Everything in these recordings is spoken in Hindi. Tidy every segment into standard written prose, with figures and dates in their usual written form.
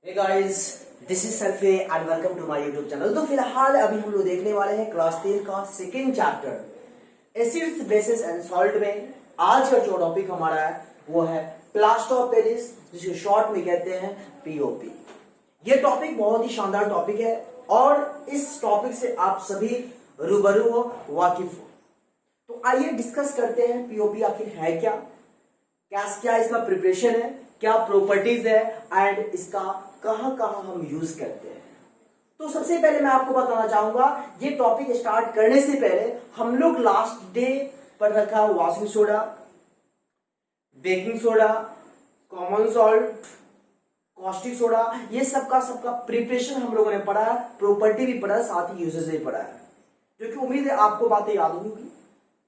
हे गाइस, दिस इज सरफे and welcome to my YouTube channel. तो फिलहाल अभी हम लोग देखने वाले हैं क्लास 10 का second chapter acids bases and salt में। आज का जो टॉपिक हमारा है वो है प्लास्टर ऑफ पेरिस, जिसे शॉर्ट में कहते हैं पीओपी। ये टॉपिक बहुत ही शानदार टॉपिक है और इस टॉपिक से आप सभी रूबरू हो, वाकिफ हो। तो आइए डिस्कस करते हैं पीओपी आखिर है क्या, क्या इसका प्रिपरेशन है, क्या प्रॉपर्टीज है एंड इसका कहां कहां हम यूज करते हैं। तो सबसे पहले मैं आपको बताना चाहूंगा, ये टॉपिक स्टार्ट करने से पहले हम लोग लास्ट डे पर रखा washing soda, baking soda, common salt, caustic soda, ये सबका प्रिपरेशन हम लोगों ने पढ़ा है, प्रॉपर्टी भी पढ़ा है, साथ ही यूजेस भी पढ़ा है, जो कि उम्मीद है आपको बातें याद होंगी।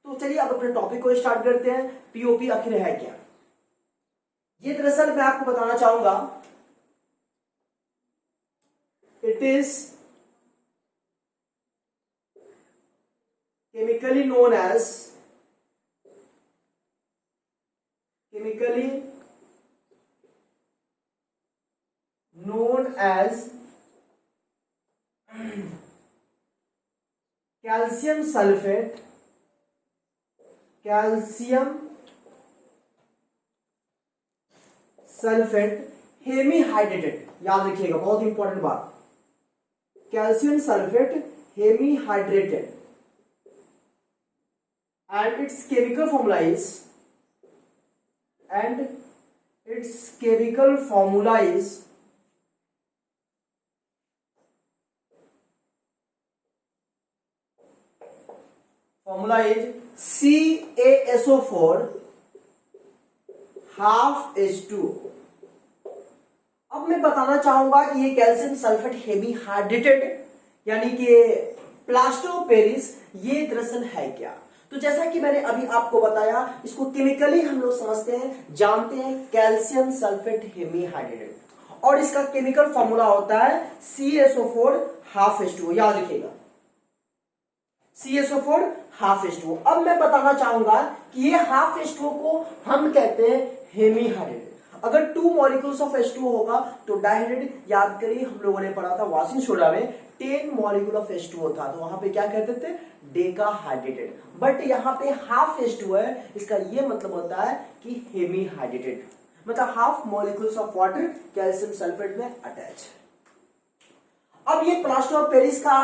तो चलिए अब अपने टॉपिक को स्टार्ट करते हैं। पीओपी आखिर है क्या, ये दरअसल मैं आपको बताना चाहूंगा, it is chemically known as calcium sulphate hemihydrated. याद रखिएगा, बहुत इंपॉर्टेंट बात, calcium sulphate hemihydrated and its chemical formula is CaSO4 half H2। अब मैं बताना चाहूंगा कि ये कैल्शियम सल्फेट हेमीहाइड्रेटेड यानी कि प्लास्टर ऑफ पेरिस, ये दरअसल है क्या। तो जैसा कि मैंने अभी आपको बताया, इसको केमिकली हम लोग समझते हैं, जानते हैं, कैल्शियम सल्फेट हेमीहाइड्रेटेड, और इसका केमिकल फॉर्मूला होता है CaSO4 हाफ H2। याद रखिएगा, CaSO4 हाफ H2। अब मैं बताना चाहूंगा कि ये हाफ H2 को हम कहते हैं हेमीहाइड्रेटेड। अगर 2 मॉलिक्यूल्स ऑफ H2 होगा तो डाइहाइड्रेटेड। याद करिए, हम लोगों ने पढ़ा था वॉशिंग सोडा में 10 मॉलिक्यूल ऑफ H2 होता, तो वहां पे क्या कहते थे, डेकाहाइड्रेटेड। बट यहाँ पे हाफ H2 है, इसका ये मतलब होता है कि हेमीहाइड्रेटेड, मतलब half molecules of water calcium sulphate में अटैच। अब ये प्लास्टर ऑफ पेरिस का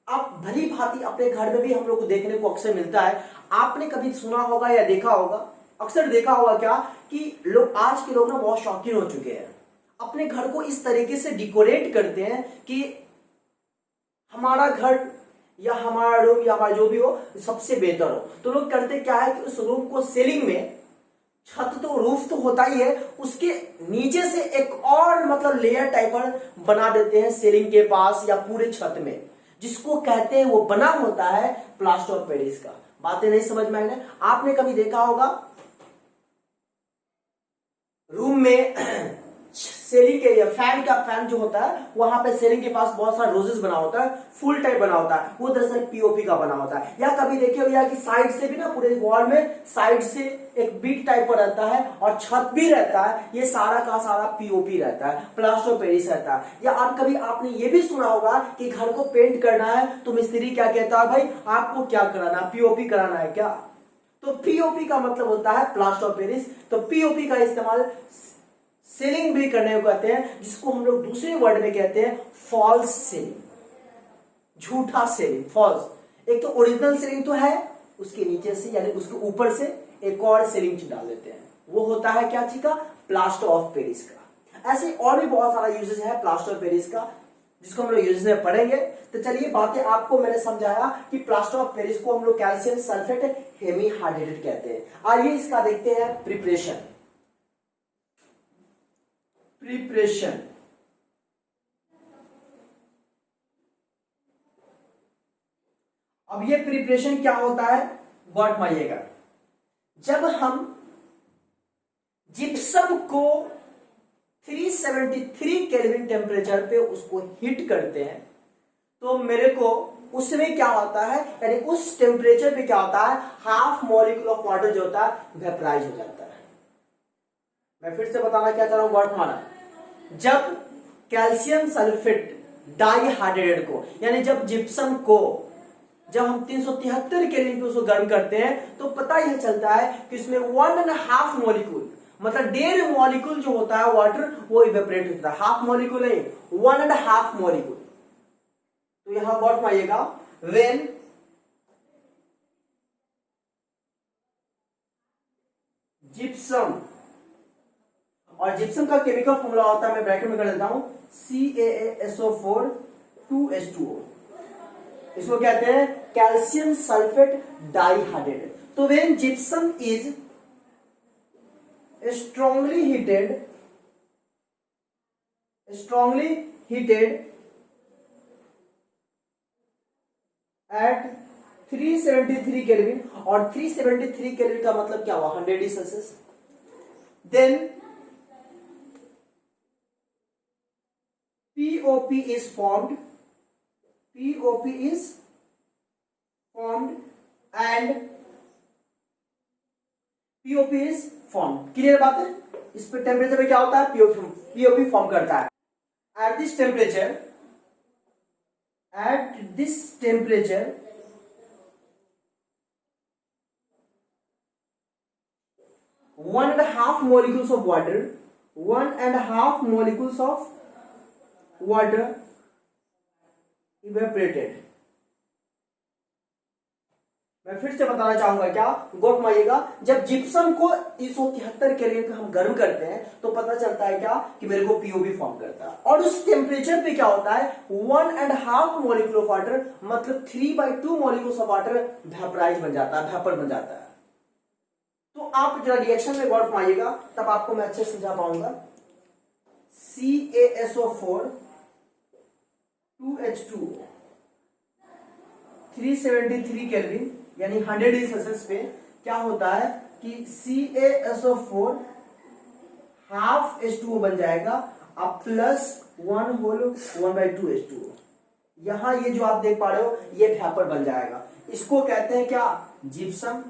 आप भली भांति अपने घर में भी हम लोग को देखने को अक्सर मिलता है। आपने कभी सुना होगा या देखा होगा, अक्सर देखा होगा क्या, कि लोग, आज के लोग ना बहुत शौकीन हो चुके हैं, अपने घर को इस तरीके से डेकोरेट करते हैं कि हमारा घर या हमारा रूम या हमारा जो भी हो सबसे बेहतर हो। तो लोग करते क्या है कि उस रूम को सीलिंग में, छत तो रूफ तो होता ही है, उसके नीचे से एक और मतलब लेयर टाइप बना देते हैं सीलिंग के पास या पूरे छत में, जिसको कहते हैं, वो बना होता है प्लास्टर ऑफ पेरिस का। बातें नहीं समझ में आई? आपने कभी देखा होगा रूम में सीलिंग के या फैन जो होता है, वहां पे सीलिंग के पास बहुत सारा रोजेस बना होता है, फुल टाइप बना होता है, वो दरअसल पीओपी का बना होता है। या कभी देखे हो कि साइड से भी ना, पूरे वॉल में साइड से एक बीट टाइप पर रहता है और छत भी रहता है, ये सारा का सारा पीओपी रहता है, प्लास्टर ऑफ पेरिस रहता है। या आप कभी आपने ये भी सुना होगा कि घर को पेंट करना है तो मिस्त्री क्या कहता है, भाई आपको क्या कराना है, पीओपी कराना है क्या। तो पीओपी का मतलब होता है प्लास्टर ऑफ पेरिस। तो पीओपी का इस्तेमाल सीलिंग भी करने को कहते हैं, जिसको हम लोग दूसरे वर्ड में कहते हैं फॉल्स सीलिंग, झूठा सीलिंग, फॉल्स। एक तो ओरिजिनल सीलिंग तो है, उसके नीचे से यानी उसके ऊपर से एक और सीलिंग डाल देते हैं, वो होता है क्या चीज का, प्लास्टर ऑफ पेरिस का। ऐसे और भी बहुत सारा यूजेज है प्लास्टर ऑफ पेरिस का, जिसको हम लोग यूजेज में पढ़ेंगे। तो चलिए, बातें आपको मैंने समझाया कि प्लास्टर ऑफ पेरिस को हम लोग कैल्शियम सल्फेट हेमीहाइड्रेटेड कहते हैं। आइए इसका देखते हैं प्रिपरेशन। अब ये प्रिपरेशन क्या होता है, गौर मानिएगा। जब हम जिप्सम को 373 केल्विन टेम्परेचर पे उसको हीट करते हैं, तो मेरे को उसमें क्या होता है, यानी उस टेम्परेचर पे क्या होता है, हाफ मॉलिक्यूल ऑफ वाटर जो होता है वेपराइज हो जाता है। मैं फिर से बताना क्या चाह रहा हूं, वर्ड माना, जब कैल्शियम सल्फेट डाइहाइड्रेट को, यानी जब जिप्सम को जब हम 373 केल्विन पे उसको गर्म करते हैं तो पता यह चलता है कि इसमें 1.5 मॉलिक्यूल, मतलब 1.5 मॉलिक्यूल जो होता है वाटर वो इवेपोरेट होता है। हाफ मॉलिक्यूल नहीं, 1.5 मॉलिक्यूल। तो यहां गौर फरमाइएगा, व्हेन जिप्सम, और जिप्सम का केमिकल फॉर्मूला होता है, मैं ब्रैकेट में कर देता हूं, CaSO4 2H2O। इसको कहते हैं कैल्शियम सल्फेट डाइहाइड्रेट। तो when gypsum is strongly heated at 373 kelvin, और 373 केल्विन का मतलब क्या हुआ, 100 degree Celsius, then POP is formed clear बात है। इस पे टेम्परेचर पे क्या होता है, पीओपी फॉर्म करता है। At this temperature 1.5 molecules of water, 1.5 molecules of water evaporated। मैं फिर से बताना चाहूंगा, क्या गौर फरमाइएगा, जब जिप्सम को 373 केल्विन पे हम गर्म करते हैं तो पता चलता है क्या कि मेरे को पीओबी फॉर्म करता है, और उस टेम्परेचर पे क्या होता है, 1.5 मॉलिक्यूल ऑफ वाटर, मतलब 3/2 मॉलिक्यूल्स ऑफ वाटर वेपराइज बन जाता है, वेपर बन जाता है। तो आप जरा रिएक्शन में गौर फरमाइएगा, तब आपको मैं अच्छे से समझा पाऊंगा। CaSO4 2H2O 373 केल्विन यानी 100 डिग्री सेल्सियस पे क्या होता है कि CaSO4 हाफ H2O बन जाएगा, अब प्लस 1/2 H2O। यहां ये जो आप देख पा रहे हो ये वेपर बन जाएगा। इसको कहते हैं क्या, जिप्सम,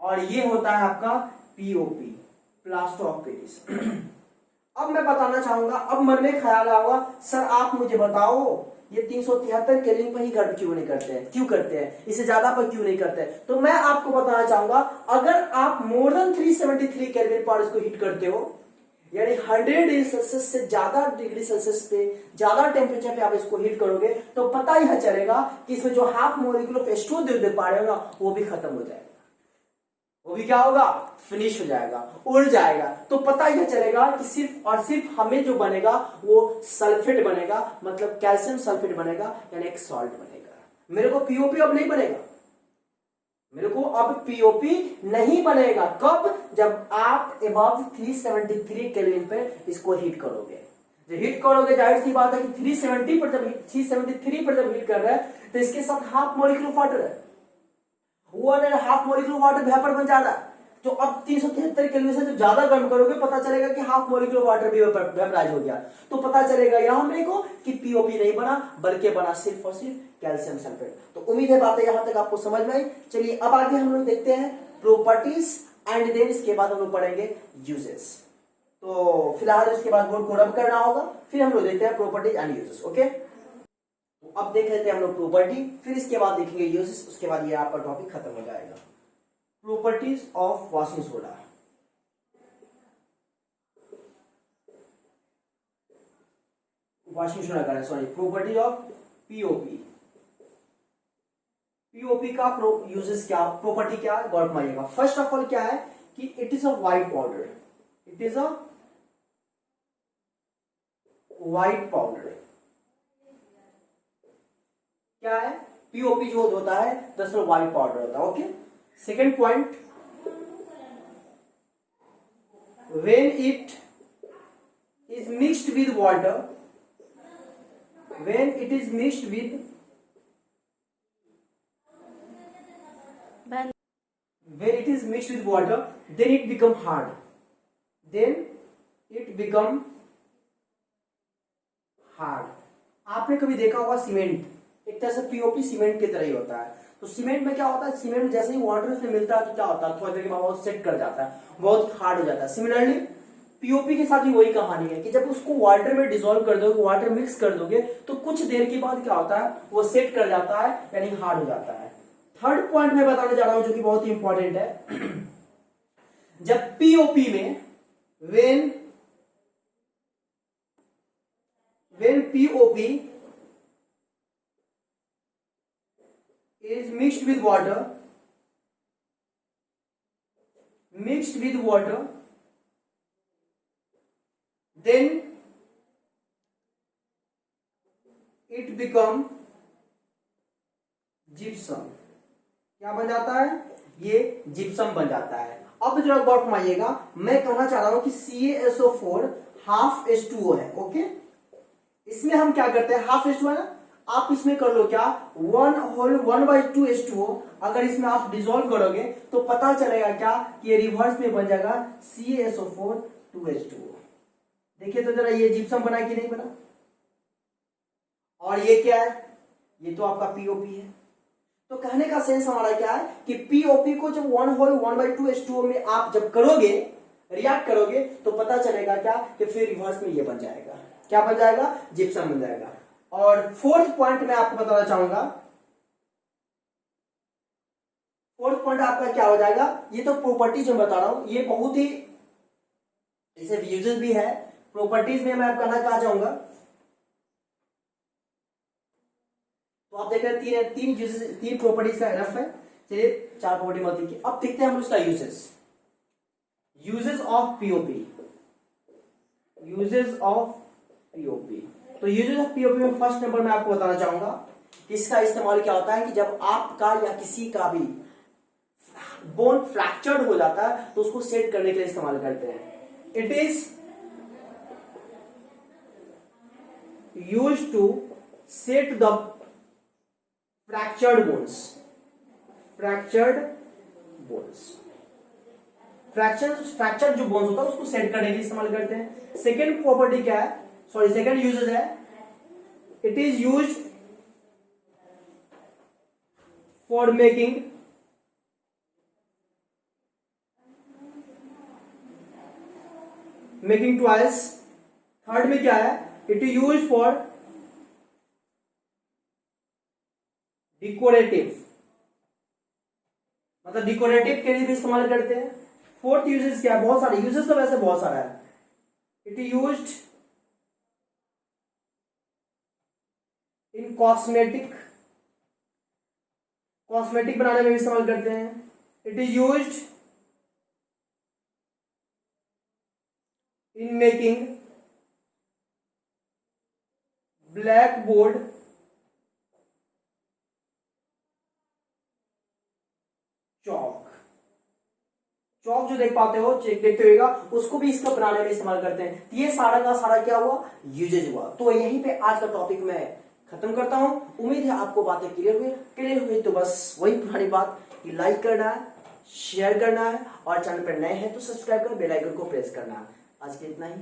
और ये होता है आपका पीओपी, प्लास्टर ऑफ पेरिस। अब मैं बताना चाहूंगा, अब मन में ख्याल आएगा, सर आप मुझे बताओ ये 373 केल्विन पर ही गर्म क्यों नहीं करते हैं, क्यों करते हैं, इससे ज्यादा पर क्यों नहीं करते हैं? तो मैं आपको बताना चाहूंगा, अगर आप मोर देन 373 केल्विन पर इसको हीट करते हो, यानी 100 डिग्री सेल्सियस से ज्यादा डिग्री सेल्सियस पे, ज्यादा टेम्परेचर पे आप इसको हीट करोगे तो पता यह चलेगा कि इसमें जो हाफ मॉलिक्यूल ऑफ H2O दे पा रहे हो ना, वो भी खत्म हो जाएगा, वो भी क्या होगा, फिनिश हो जाएगा, उड़ जाएगा। तो पता यह चलेगा कि सिर्फ और सिर्फ हमें जो बनेगा वो सल्फेट बनेगा, मतलब कैल्शियम सल्फेट बनेगा, यानी एक सॉल्ट बनेगा। मेरे को पीओपी अब नहीं बनेगा, मेरे को अब पीओपी नहीं बनेगा। कब, जब आप अबव 373 केल्विन पे इसको हीट करोगे। जब हीट करोगे, जाहिर सी बात है कि 373 पर जब हीट कर रहा है तो इसके साथ हाफ मॉलिक्यूल ऑफ वाटर है, 1.5 मॉलिक्यूल वाटर वेपर बन जाता है। तो अब 373 केल्विन से जब ज्यादा गर्म करोगे पता चलेगा कि हाफ मॉलिक्यूल वाटर भी वेपराइज हो गया। तो पता चलेगा यहां मेरे को कि पीओपी नहीं बना, बल्कि बना सिर्फ और सिर्फ कैल्शियम सल्फेट। तो उम्मीद है बातें यहां तक आपको समझ में आई। चलिए अब आगे हम लोग देखते हैं प्रॉपर्टीज, एंड देन इसके बाद हम लोग पढ़ेंगे यूजेस। तो फिलहाल इसके बाद बोर्ड को रब करना होगा, फिर हम लोग देखते हैं प्रॉपर्टीज एंड यूजेस। ओके, अब देख लेते हैं हम लोग प्रॉपर्टी, फिर इसके बाद देखेंगे यूजेस, उसके बाद ये आपका टॉपिक खत्म हो जाएगा। Properties of washing soda. Washing soda का sorry, properties of POP. POP का यूजेस क्या, प्रॉपर्टी क्या है, गौर मानिएगा। फर्स्ट ऑफ ऑल क्या है कि it is a white powder, it is a white powder. क्या है, पीओपी जो होता है दरअसल व्हाइट पाउडर होता है। Okay, second point, when it is mixed with water, when it is mixed with when it is mixed with water, then it become hard, then it become hard। आपने कभी देखा होगा सीमेंट, एक तरह से पीओपी सीमेंट की तरह ही होता है। तो सीमेंट में क्या होता है, सीमेंट जैसे ही वाटर उसमें मिलता है तो क्या होता है, थोड़ी देर के बाद सेट कर जाता है, बहुत हार्ड हो जाता है। सिमिलरली पीओपी के साथ भी वही कहानी है कि जब उसको वाटर में डिसॉल्व कर दोगे, वाटर मिक्स कर दोगे, तो कुछ देर के बाद क्या होता है, वो सेट कर जाता है, यानी हार्ड हो जाता है। थर्ड पॉइंट मैं बताने जा रहा हूं जो कि बहुत ही इंपॉर्टेंट है। जब पीओपी में when POP is mixed with water, then it become gypsum. क्या बन जाता है, ये जिप्सम बन जाता है। अब जरा गौर फरमाइएगा, मैं कहना चाह रहा हूं कि CaSO4 हाफ H2O है। ओके, इसमें हम क्या करते हैं, हाफ H2O है ना, आप इसमें कर लो क्या, 1/2 H2O। अगर इसमें आप डिसॉल्व करोगे तो पता चलेगा क्या कि ये रिवर्स में बन जाएगा CaSO4 2H2O। देखिए तो जरा ये जिप्सम बना कि नहीं बना। और ये क्या है, ये तो आपका पीओपी है। तो कहने का सेंस हमारा क्या है कि पीओपी को जब 1/2 H2O में आप जब करोगे, रिएक्ट करोगे, तो पता चलेगा क्या कि फिर रिवर्स में ये बन जाएगा, क्या बन जाएगा, जिप्सम बन जाएगा। और फोर्थ पॉइंट मैं आपको बताना चाहूंगा, फोर्थ पॉइंट आपका क्या हो जाएगा, ये तो प्रॉपर्टीज में बता रहा हूं, ये बहुत ही इसे यूजेस भी है। प्रॉपर्टीज में मैं आपका कहना क्या चाहूंगा, तो आप देख रहे हैं तीन प्रॉपर्टीज का रफ है। चलिए 4 प्रॉपर्टी मत देखिए, अब देखते हैं हम उसका यूजेस ऑफ पीओपी। तो यूजेस ऑफ पीओपी में फर्स्ट नंबर मैं आपको बताना चाहूंगा कि इसका इस्तेमाल क्या होता है कि जब आपका या किसी का भी बोन फ्रैक्चर्ड हो जाता है तो उसको सेट करने के लिए इस्तेमाल करते हैं। It is used to set the fractured bones. Fracture जो बोन्स होता है उसको सेट करने के लिए इस्तेमाल करते हैं। सेकेंड प्रॉपर्टी क्या है, सेकेंड यूजेस है, it is used for making toys. Third में क्या है, इट इज यूज्ड फॉर डिकोरेटिव, मतलब डिकोरेटिव के लिए भी इस्तेमाल करते हैं। फोर्थ यूजेस क्या है, बहुत सारे यूजेस, तो वैसे बहुत सारा है। It is used in cosmetic बनाने में भी इस्तेमाल करते हैं। It is used in making blackboard chalk जो देख पाते हो, चेक देखते होगा, उसको भी इसका बनाने में इस्तेमाल करते हैं। ये सारा का सारा क्या हुआ, यूजेज हुआ। तो यहीं पे आज का टॉपिक मैं खत्म करता हूं। उम्मीद है आपको बातें क्लियर हुई। तो बस वही पुरानी बात कि लाइक करना है, शेयर करना है, और चैनल पर नए हैं तो सब्सक्राइब कर बेल आइकन को प्रेस करना है। आज के इतना ही।